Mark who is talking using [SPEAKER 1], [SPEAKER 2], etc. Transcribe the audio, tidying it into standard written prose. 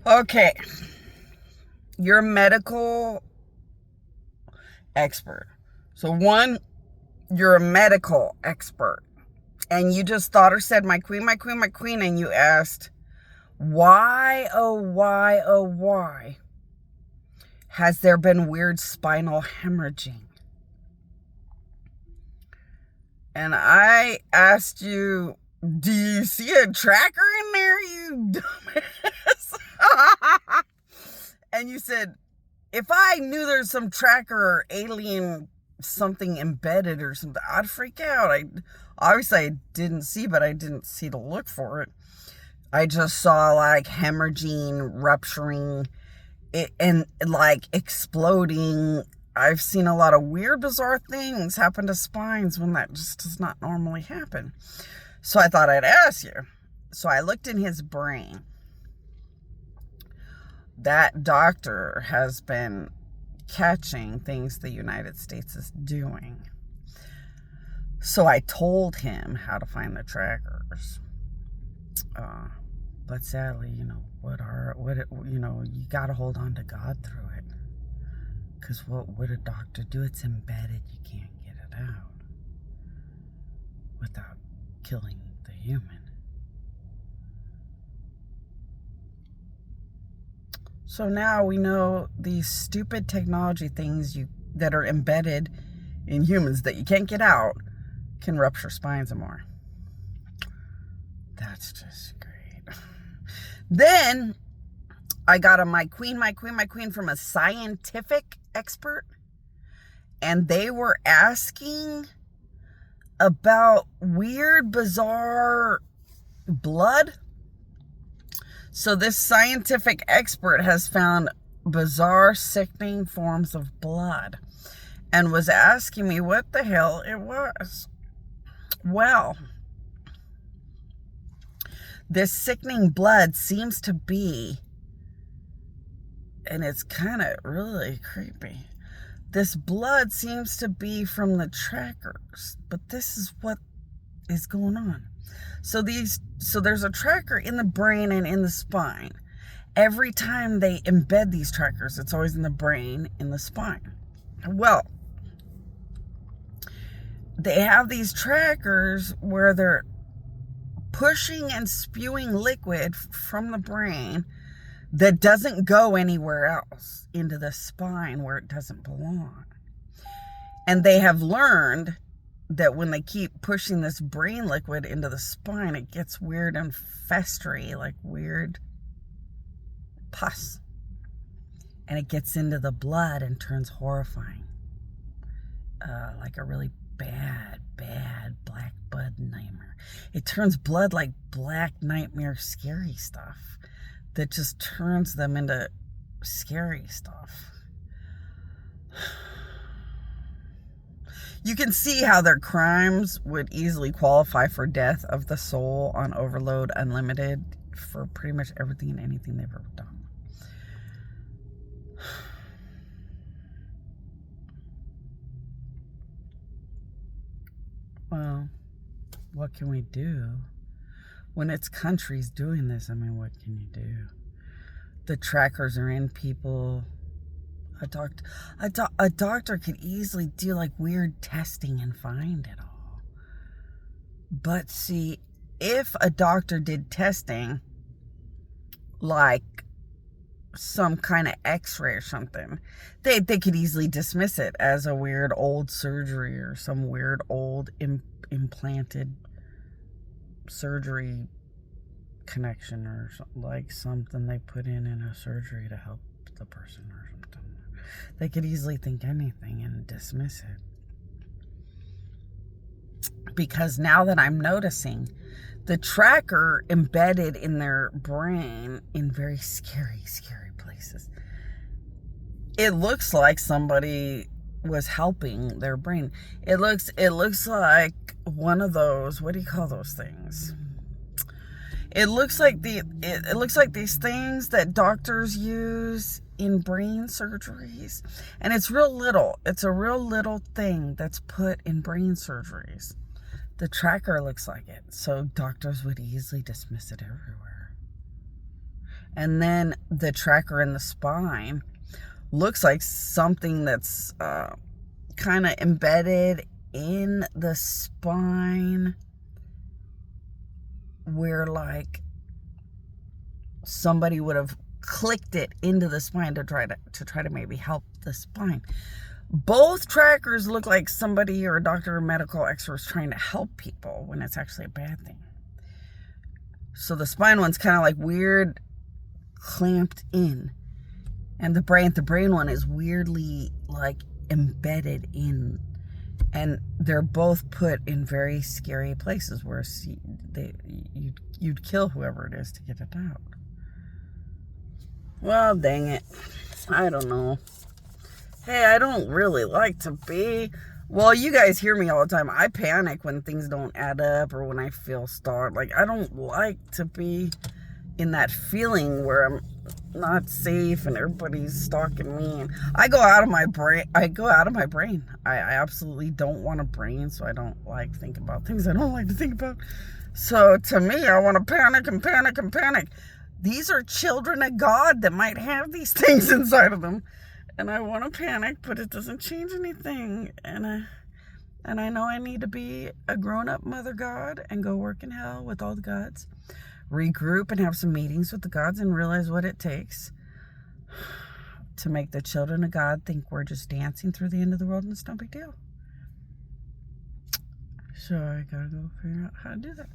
[SPEAKER 1] Okay, you're a medical expert. So one, you're a medical expert. And you just thought or said, my queen, my queen, my queen. And you asked, why, oh, why has there been weird spinal hemorrhaging? And I asked you, do you see a tracker in there, you dumbass? And you said, if I knew there's some tracker or alien something embedded or something, I'd freak out. Obviously I didn't see, but I didn't see to look for it. I just saw like hemorrhaging, rupturing, and like exploding. I've seen a lot of weird, bizarre things happen to spines when that just does not normally happen. So I thought I'd ask you. So I looked in his brain. That doctor has been catching things the United States is doing. So I told him how to find the trackers. But sadly, you got to hold on to God through it. Because what would a doctor do? It's embedded. You can't get it out without killing the human. So now we know these stupid technology things that are embedded in humans that you can't get out can rupture spines and more. That's just great. Then I got my queen from a scientific expert, and they were asking about weird, bizarre blood. So this scientific expert has found bizarre, sickening forms of blood and was asking me what the hell it was. Well, this sickening blood seems to be, and it's kind of really creepy, this blood seems to be from the trackers, but this is what is going on. So there's a tracker in the brain and in the spine. Every time they embed these trackers, it's always in the brain, in the spine. Well, they have these trackers where they're pushing and spewing liquid from the brain that doesn't go anywhere else into the spine where it doesn't belong. And they have learned that when they keep pushing this brain liquid into the spine, it gets weird and festery, like weird pus. And it gets into the blood and turns horrifying. Like a really bad black blood nightmare. It turns blood like black nightmare scary stuff that just turns them into scary stuff. You can see how their crimes would easily qualify for death of the soul on Overload Unlimited for pretty much everything and anything they've ever done. Well, what can we do? When it's countries doing this, I mean, what can you do? The trackers are in people. A doctor could easily do like weird testing and find it all. But see, if a doctor did testing, like some kind of x-ray or something, they could easily dismiss it as a weird old surgery or some weird old implanted surgery connection or like something they put in a surgery to help the person or something. They could easily think anything and dismiss it. Because now that I'm noticing the tracker embedded in their brain in very scary places, it looks like somebody was helping their brain. It looks like one of those, what do you call those things? It looks like these things that doctors use in brain surgeries, and it's real little. It's a real little thing that's put in brain surgeries. The tracker looks like it, so doctors would easily dismiss it everywhere. And then the tracker in the spine looks like something that's kind of embedded in the spine, where like somebody would have clicked it into the spine to try to maybe help the spine. Both trackers look like somebody or a doctor or medical expert is trying to help people when it's actually a bad thing. So the spine one's kind of like weird, clamped in, and the brain one is weirdly like embedded in, and they're both put in very scary places where you'd kill whoever it is to get it out. Well, dang it, I don't know. Hey, I don't really like to be... Well, you guys hear me all the time. I panic when things don't add up or when I feel starved. Like, I don't like to be in that feeling where I'm not safe and everybody's stalking me. And I go out of my brain. I absolutely don't want a brain, so I don't like think about things I don't like to think about. So to me, I want to panic and panic and panic. These are children of God that might have these things inside of them. And I want to panic, but it doesn't change anything. And I know I need to be a grown-up mother god and go work in hell with all the gods. Regroup and have some meetings with the gods and realize what it takes to make the children of God think we're just dancing through the end of the world and it's no big deal. So I gotta go figure out how to do that.